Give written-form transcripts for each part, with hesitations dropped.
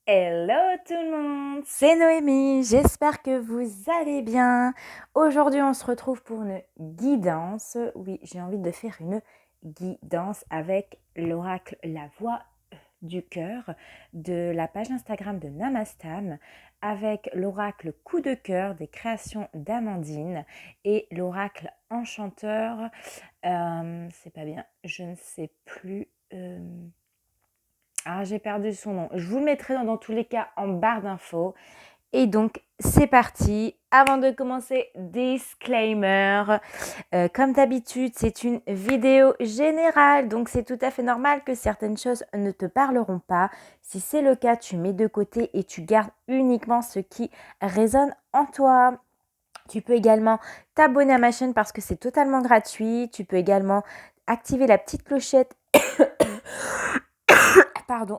Hello tout le monde, c'est Noémie, j'espère que vous allez bien. Aujourd'hui on se retrouve pour une guidance. Oui, j'ai envie de faire une guidance avec l'oracle La Voix du Cœur de la page Instagram de Namastam, avec l'oracle Coup de cœur des créations d'Amandine et l'oracle Enchanteur, c'est pas bien, je ne sais plus... Ah, j'ai perdu son nom. Je vous le mettrai dans tous les cas en barre d'infos. Et donc, c'est parti. Avant de commencer, disclaimer. Comme d'habitude, c'est une vidéo générale, donc c'est tout à fait normal que certaines choses ne te parleront pas. Si c'est le cas, tu mets de côté et tu gardes uniquement ce qui résonne en toi. Tu peux également t'abonner à ma chaîne parce que c'est totalement gratuit. Tu peux également activer la petite clochette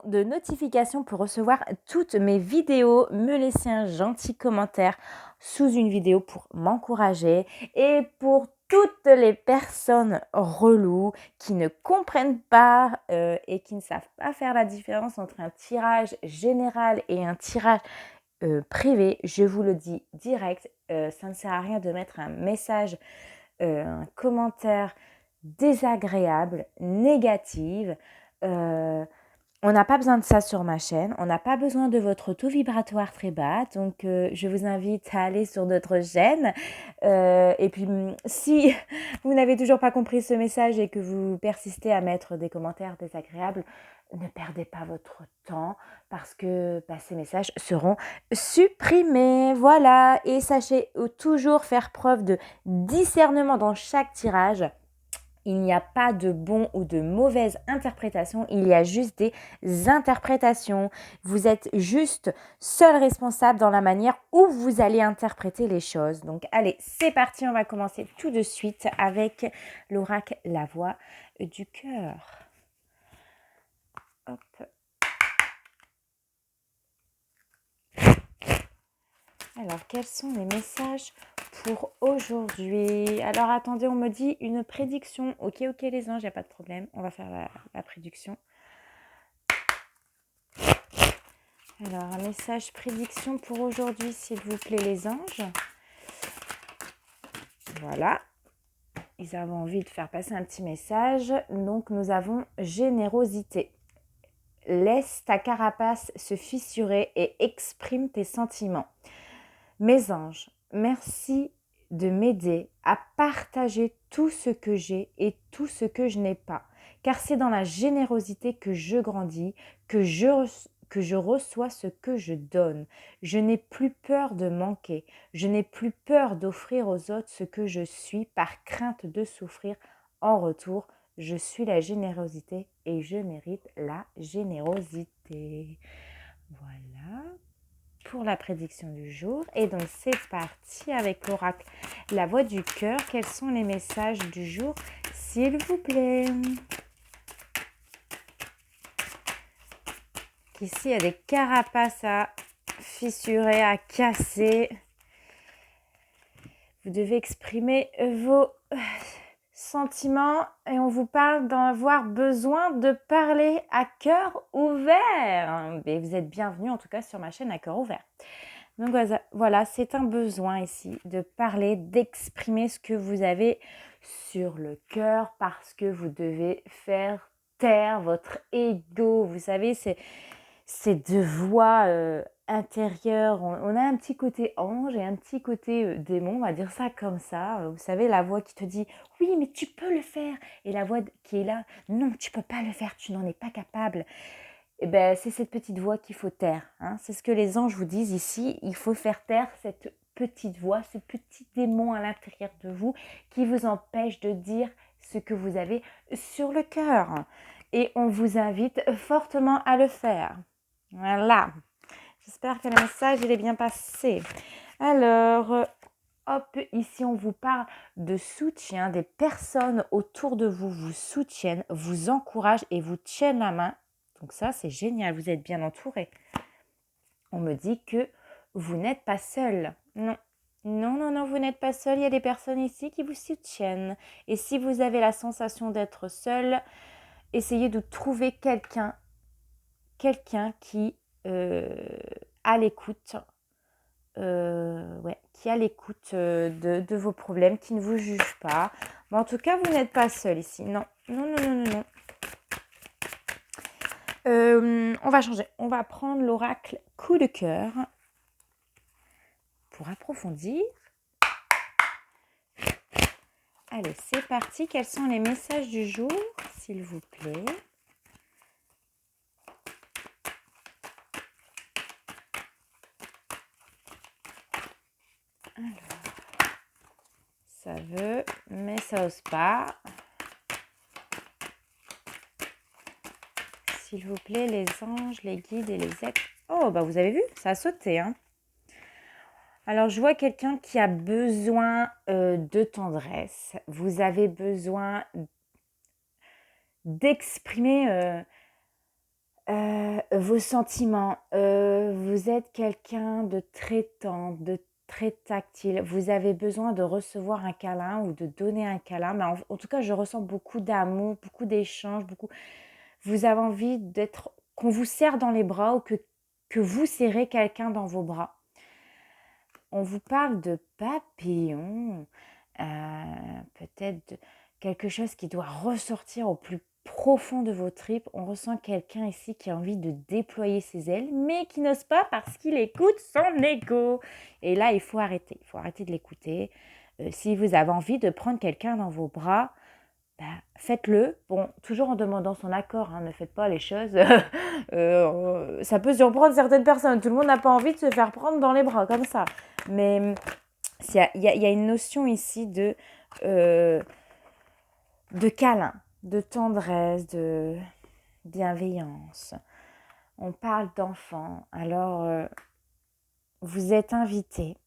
de notification pour recevoir toutes mes vidéos, me laisser un gentil commentaire sous une vidéo pour m'encourager, et pour toutes les personnes reloues qui ne comprennent pas et qui ne savent pas faire la différence entre un tirage général et un tirage privé, je vous le dis direct, ça ne sert à rien de mettre un message, un commentaire désagréable, négative. On n'a pas besoin de ça sur ma chaîne, on n'a pas besoin de votre taux vibratoire très bas, donc je vous invite à aller sur notre chaîne. Et puis si vous n'avez toujours pas compris ce message et que vous persistez à mettre des commentaires désagréables, ne perdez pas votre temps parce que ces messages seront supprimés. Voilà, et sachez toujours faire preuve de discernement dans chaque tirage. Il n'y a pas de bon ou de mauvaise interprétation, il y a juste des interprétations. Vous êtes juste seul responsable dans la manière où vous allez interpréter les choses. Donc allez, c'est parti, on va commencer tout de suite avec l'oracle La Voix du Cœur. Hop. Alors, quels sont les messages pour aujourd'hui? Alors, attendez, on me dit une prédiction. Ok, les anges, il n'y a pas de problème. On va faire la prédiction. Alors, un message prédiction pour aujourd'hui, s'il vous plaît, les anges. Voilà. Ils avaient envie de faire passer un petit message. Donc, nous avons générosité. Laisse ta carapace se fissurer et exprime tes sentiments. Mes anges, merci de m'aider à partager tout ce que j'ai et tout ce que je n'ai pas, car c'est dans la générosité que je grandis, que je reçois ce que je donne. Je n'ai plus peur de manquer, je n'ai plus peur d'offrir aux autres ce que je suis par crainte de souffrir en retour. Je suis la générosité et je mérite la générosité. Voilà pour la prédiction du jour. Et donc c'est parti avec l'oracle La Voix du Cœur. Quels sont les messages du jour, s'il vous plaît? Ici, il y a des carapaces à fissurer, à casser. Vous devez exprimer vos sentiments et on vous parle d'avoir besoin de parler à cœur ouvert. Et vous êtes bienvenus en tout cas sur ma chaîne à cœur ouvert. Donc voilà, c'est un besoin ici de parler, d'exprimer ce que vous avez sur le cœur parce que vous devez faire taire votre ego. Vous savez, ces deux voix intérieures. On a un petit côté ange et un petit côté démon, on va dire ça comme ça. Vous savez, la voix qui te dit « Oui, mais tu peux le faire » et la voix qui est là « Non, tu peux pas le faire, tu n'en es pas capable ». Eh ben, c'est cette petite voix qu'il faut taire. Hein. C'est ce que les anges vous disent ici. Il faut faire taire cette petite voix, ce petit démon à l'intérieur de vous qui vous empêche de dire ce que vous avez sur le cœur. Et on vous invite fortement à le faire. Voilà. J'espère que le message il est bien passé. Alors, hop, ici on vous parle de soutien. Des personnes autour de vous vous soutiennent, vous encouragent et vous tiennent la main. Donc ça, c'est génial, vous êtes bien entouré. On me dit que vous n'êtes pas seul. Non, vous n'êtes pas seul. Il y a des personnes ici qui vous soutiennent. Et si vous avez la sensation d'être seul, essayez de trouver quelqu'un qui à l'écoute, qui est à l'écoute de vos problèmes, qui ne vous juge pas. Mais en tout cas, vous n'êtes pas seul ici. Non, non, non, non, non, non. On va changer. On va prendre l'oracle coup de cœur pour approfondir. Allez, c'est parti. Quels sont les messages du jour, s'il vous plaît? Alors, ça veut, mais ça ose pas. S'il vous plaît, les anges, les guides et les êtres. Oh, bah vous avez vu, ça a sauté, hein. Alors, je vois quelqu'un qui a besoin de tendresse. Vous avez besoin d'exprimer vos sentiments. Vous êtes quelqu'un de très tendre, de très tactile. Vous avez besoin de recevoir un câlin ou de donner un câlin. Mais en tout cas, je ressens beaucoup d'amour, beaucoup d'échanges, beaucoup. Vous avez envie qu'on vous serre dans les bras ou que vous serrez quelqu'un dans vos bras. On vous parle de papillons, peut-être de quelque chose qui doit ressortir au plus profond de vos tripes. On ressent quelqu'un ici qui a envie de déployer ses ailes, mais qui n'ose pas parce qu'il écoute son ego. Et là, il faut arrêter de l'écouter. Si vous avez envie de prendre quelqu'un dans vos bras, faites-le. Bon, toujours en demandant son accord, hein, ne faites pas les choses. Ça peut surprendre certaines personnes. Tout le monde n'a pas envie de se faire prendre dans les bras comme ça. Mais il y a une notion ici de câlin, de tendresse, de bienveillance. On parle d'enfants. Alors, vous êtes invité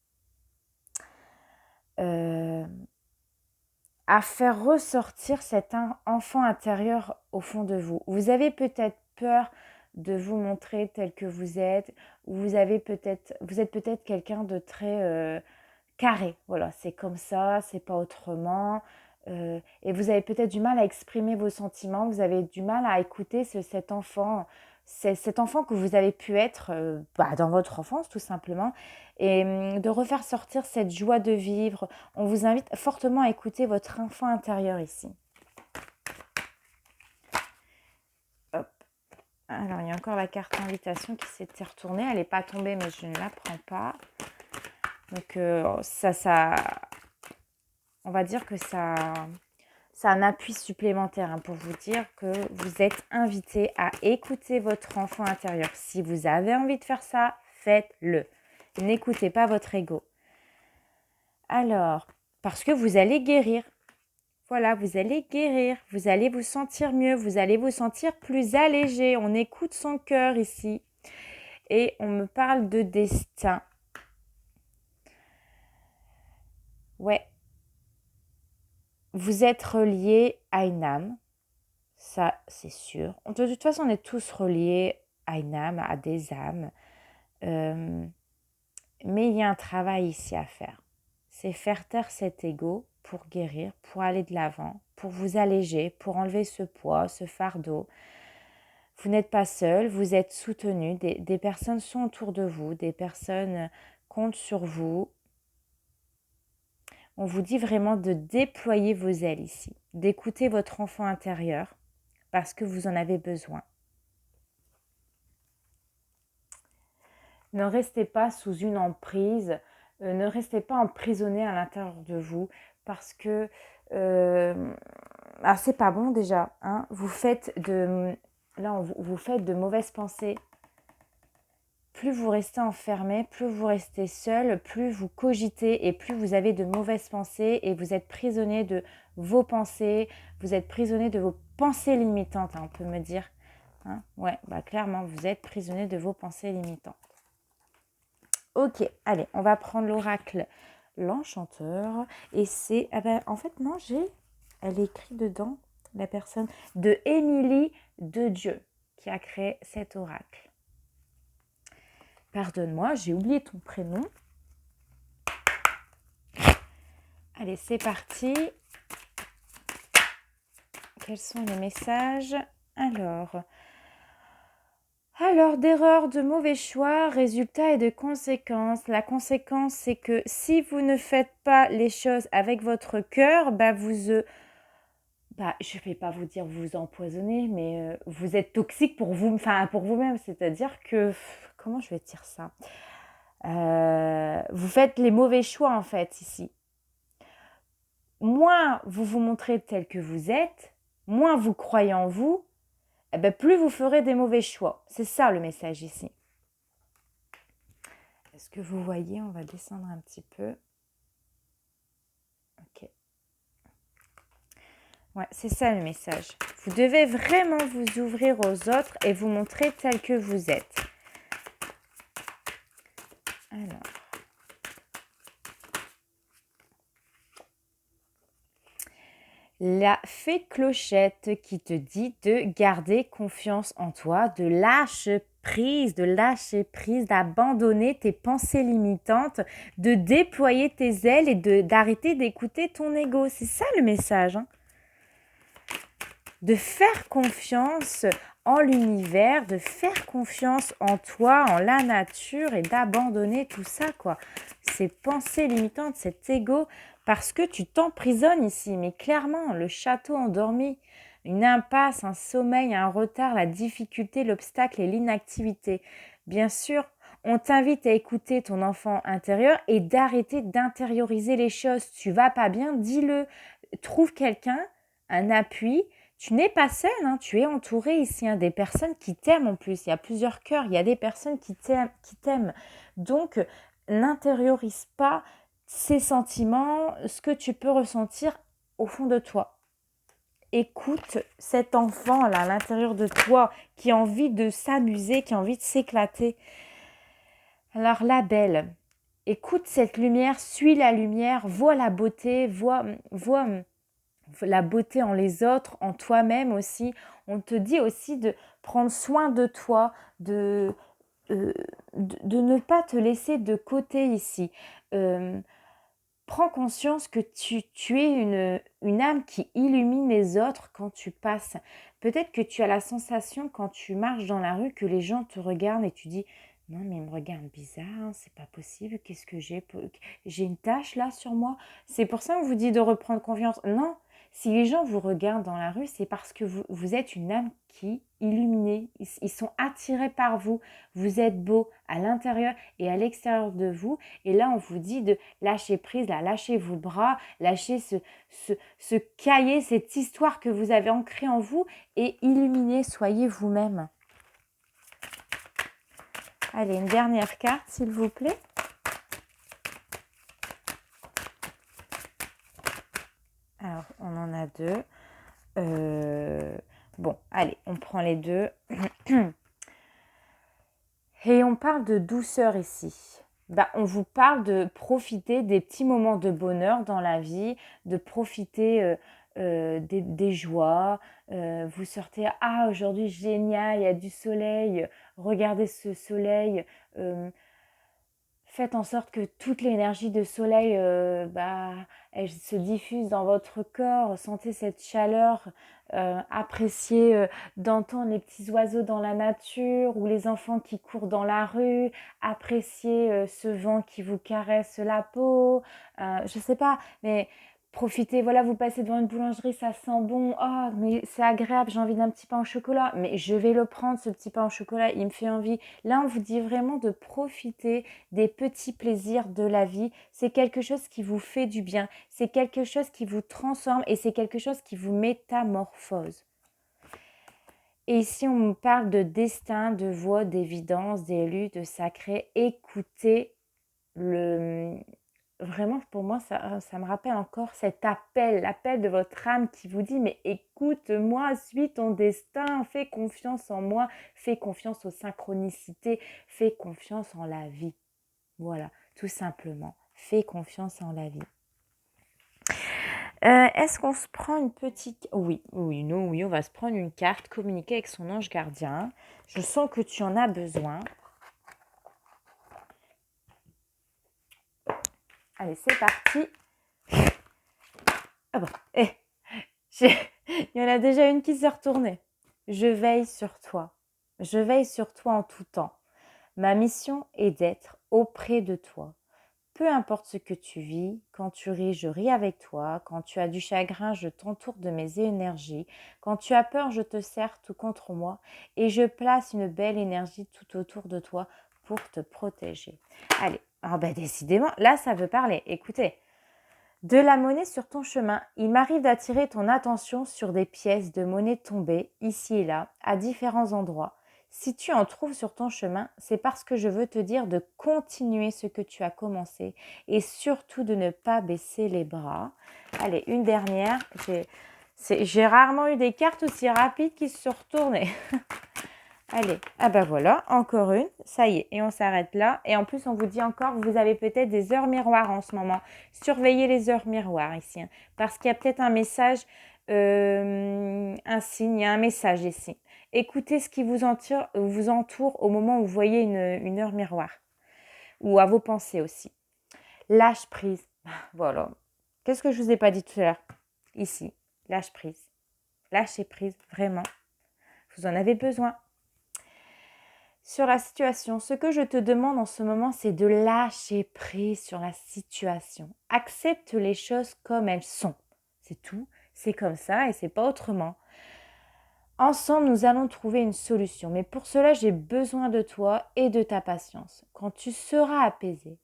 à faire ressortir cet enfant intérieur au fond de vous. Vous avez peut-être peur de vous montrer tel que vous êtes, ou vous êtes peut-être quelqu'un de très carré. Voilà, c'est comme ça, c'est pas autrement. Et vous avez peut-être du mal à exprimer vos sentiments, vous avez du mal à écouter cet enfant. C'est cet enfant que vous avez pu être dans votre enfance tout simplement, et de refaire sortir cette joie de vivre. On vous invite fortement à écouter votre enfant intérieur ici. Hop. Alors, il y a encore la carte invitation qui s'était retournée. Elle n'est pas tombée, mais je ne la prends pas. Donc, on va dire que ça a un appui supplémentaire pour vous dire que vous êtes invité à écouter votre enfant intérieur. Si vous avez envie de faire ça, faites-le. N'écoutez pas votre ego. Alors, parce que vous allez guérir. Voilà, vous allez guérir. Vous allez vous sentir mieux. Vous allez vous sentir plus allégé. On écoute son cœur ici. Et on me parle de destin. Ouais. Vous êtes relié à une âme. Ça, c'est sûr. De toute façon, on est tous reliés à une âme, à des âmes. Mais il y a un travail ici à faire. C'est faire taire cet ego pour guérir, pour aller de l'avant, pour vous alléger, pour enlever ce poids, ce fardeau. Vous n'êtes pas seul, vous êtes soutenu. Des personnes sont autour de vous, des personnes comptent sur vous. On vous dit vraiment de déployer vos ailes ici, d'écouter votre enfant intérieur parce que vous en avez besoin. Ne restez pas sous une emprise, ne restez pas emprisonné à l'intérieur de vous parce que c'est pas bon déjà. Hein, vous faites de mauvaises pensées. Plus vous restez enfermé, plus vous restez seul, plus vous cogitez et plus vous avez de mauvaises pensées et vous êtes prisonnier de vos pensées, vous êtes prisonnier de vos pensées limitantes, on peut me dire. Hein, ouais, clairement, vous êtes prisonnier de vos pensées limitantes. Ok, allez, on va prendre l'oracle l'enchanteur. Et c'est, en fait, non, elle est écrite dedans, la personne, de Émilie de Dieu, qui a créé cet oracle. Pardonne-moi, j'ai oublié ton prénom. Allez, c'est parti. Quels sont les messages ? Alors, Alors, d'erreurs, de mauvais choix, résultats et de conséquences. La conséquence, c'est que si vous ne faites pas les choses avec votre cœur, je vais pas vous dire vous empoisonnez, mais vous êtes toxique pour vous, enfin pour vous-même. C'est-à-dire que, comment je vais dire ça? Vous faites les mauvais choix en fait ici. Moins vous vous montrez tel que vous êtes, moins vous croyez en vous, eh ben, plus vous ferez des mauvais choix. C'est ça le message ici. Est-ce que vous voyez? On va descendre un petit peu. Ok. Ouais, c'est ça le message. Vous devez vraiment vous ouvrir aux autres et vous montrer tel que vous êtes. Alors. La fée Clochette qui te dit de garder confiance en toi, de lâcher prise, d'abandonner tes pensées limitantes, de déployer tes ailes et d'arrêter d'écouter ton ego. C'est ça le message. Hein. De faire confiance en l'univers, de faire confiance en toi, en la nature et d'abandonner tout ça, quoi. Ces pensées limitantes, cet ego, parce que tu t'emprisonnes ici. Mais clairement, le château endormi, une impasse, un sommeil, un retard, la difficulté, l'obstacle et l'inactivité. Bien sûr, on t'invite à écouter ton enfant intérieur et d'arrêter d'intérioriser les choses. Tu vas pas bien, dis-le. Trouve quelqu'un, un appui. Tu n'es pas seul, hein, tu es entouré ici, hein, des personnes qui t'aiment en plus. Il y a plusieurs cœurs, il y a des personnes qui t'aiment. Donc, n'intériorise pas ces sentiments, ce que tu peux ressentir au fond de toi. Écoute cet enfant-là à l'intérieur de toi qui a envie de s'amuser, qui a envie de s'éclater. Alors, la belle, écoute cette lumière, suis la lumière, vois la beauté, vois la beauté en les autres, en toi-même aussi. On te dit aussi de prendre soin de toi, de ne pas te laisser de côté ici. Prends conscience que tu es une âme qui illumine les autres quand tu passes. Peut-être que tu as la sensation quand tu marches dans la rue que les gens te regardent et tu dis non mais ils me regardent bizarre, hein, c'est pas possible, qu'est-ce que j'ai une tache là sur moi. C'est pour ça qu'on vous dit de reprendre confiance. Non, si les gens vous regardent dans la rue, c'est parce que vous êtes une âme qui illuminée. Ils sont attirés par vous. Vous êtes beau à l'intérieur et à l'extérieur de vous. Et là, on vous dit de lâcher prise, là, lâchez vos bras, lâchez ce cahier, cette histoire que vous avez ancrée en vous et illuminez, soyez vous-même. Allez, une dernière carte, s'il vous plaît. Alors, on en a deux. Bon, allez, on prend les deux. Et on parle de douceur ici. On vous parle de profiter des petits moments de bonheur dans la vie, de profiter des joies. Vous sortez, ah aujourd'hui génial, il y a du soleil, regardez ce soleil. Faites en sorte que toute l'énergie de soleil, elle se diffuse dans votre corps. Sentez cette chaleur, appréciez d'entendre les petits oiseaux dans la nature ou les enfants qui courent dans la rue. Appréciez ce vent qui vous caresse la peau. Je sais pas, mais profitez, voilà, vous passez devant une boulangerie, ça sent bon, oh, mais c'est agréable, j'ai envie d'un petit pain au chocolat, mais je vais le prendre, ce petit pain au chocolat, il me fait envie. Là, on vous dit vraiment de profiter des petits plaisirs de la vie. C'est quelque chose qui vous fait du bien, c'est quelque chose qui vous transforme et c'est quelque chose qui vous métamorphose. Et ici, on me parle de destin, de voix, d'évidence, d'élu, de sacré. Écoutez vraiment, pour moi, ça me rappelle encore cet l'appel de votre âme qui vous dit, mais écoute-moi, suis ton destin, fais confiance en moi, fais confiance aux synchronicités, fais confiance en la vie. Voilà, tout simplement, fais confiance en la vie. Est-ce qu'on se prend une petite... Oui, on va se prendre une carte, communiquer avec son ange gardien. Je sens que tu en as besoin. Allez, c'est parti. Ah bon, il y en a déjà une qui s'est retournée. Je veille sur toi. Je veille sur toi en tout temps. Ma mission est d'être auprès de toi. Peu importe ce que tu vis, quand tu ris, je ris avec toi. Quand tu as du chagrin, je t'entoure de mes énergies. Quand tu as peur, je te serre tout contre moi. Et je place une belle énergie tout autour de toi pour te protéger. Allez, décidément, là, ça veut parler. Écoutez, de la monnaie sur ton chemin, il m'arrive d'attirer ton attention sur des pièces de monnaie tombées ici et là, à différents endroits. Si tu en trouves sur ton chemin, c'est parce que je veux te dire de continuer ce que tu as commencé et surtout de ne pas baisser les bras. Allez, une dernière. J'ai rarement eu des cartes aussi rapides qui se sont retournées. Allez, voilà, encore une, ça y est, et on s'arrête là. Et en plus, on vous dit encore, vous avez peut-être des heures miroirs en ce moment. Surveillez les heures miroirs ici, hein, parce qu'il y a peut-être un message, un signe, il y a un message ici. Écoutez ce qui vous entoure au moment où vous voyez une heure miroir, ou à vos pensées aussi. Lâche prise, voilà. Qu'est-ce que je vous ai pas dit tout à l'heure? Ici, lâche prise. Lâchez prise, vraiment. Vous en avez besoin. Sur la situation, ce que je te demande en ce moment, c'est de lâcher prise sur la situation. Accepte les choses comme elles sont. C'est tout, c'est comme ça et c'est pas autrement. Ensemble, nous allons trouver une solution. Mais pour cela, j'ai besoin de toi et de ta patience. Quand tu seras apaisé,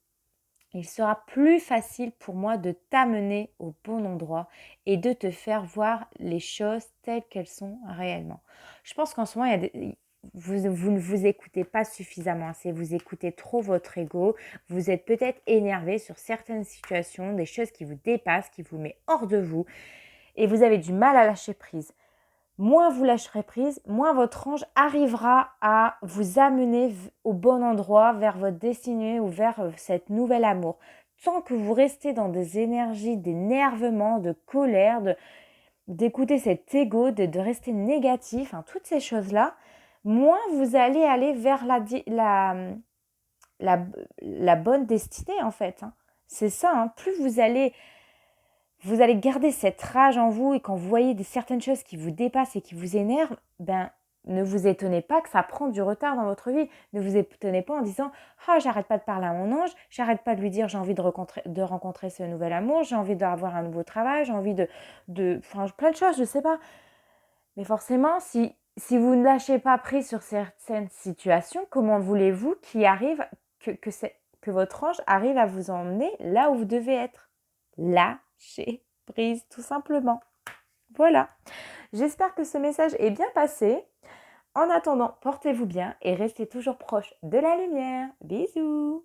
il sera plus facile pour moi de t'amener au bon endroit et de te faire voir les choses telles qu'elles sont réellement. Je pense qu'en ce moment, vous ne vous écoutez pas suffisamment assez, vous écoutez trop votre ego, vous êtes peut-être énervé sur certaines situations, des choses qui vous dépassent, qui vous mettent hors de vous et vous avez du mal à lâcher prise. Moins vous lâcherez prise, moins votre ange arrivera à vous amener au bon endroit, vers votre destinée ou vers cet nouvel amour. Tant que vous restez dans des énergies d'énervement, de colère, d'écouter cet ego, de rester négatif, hein, toutes ces choses-là, moins vous allez aller vers la bonne destinée en fait. Hein. C'est ça, hein. Plus vous allez garder cette rage en vous et quand vous voyez certaines choses qui vous dépassent et qui vous énervent, ne vous étonnez pas que ça prend du retard dans votre vie. Ne vous étonnez pas en disant « Oh, j'arrête pas de parler à mon ange, j'arrête pas de lui dire j'ai envie de rencontrer ce nouvel amour, j'ai envie d'avoir un nouveau travail, j'ai envie enfin, plein de choses, je sais pas. » Mais forcément, si vous ne lâchez pas prise sur certaines situations, comment voulez-vous que votre ange arrive à vous emmener là où vous devez être? Lâchez prise, tout simplement. Voilà. J'espère que ce message est bien passé. En attendant, portez-vous bien et restez toujours proche de la lumière. Bisous!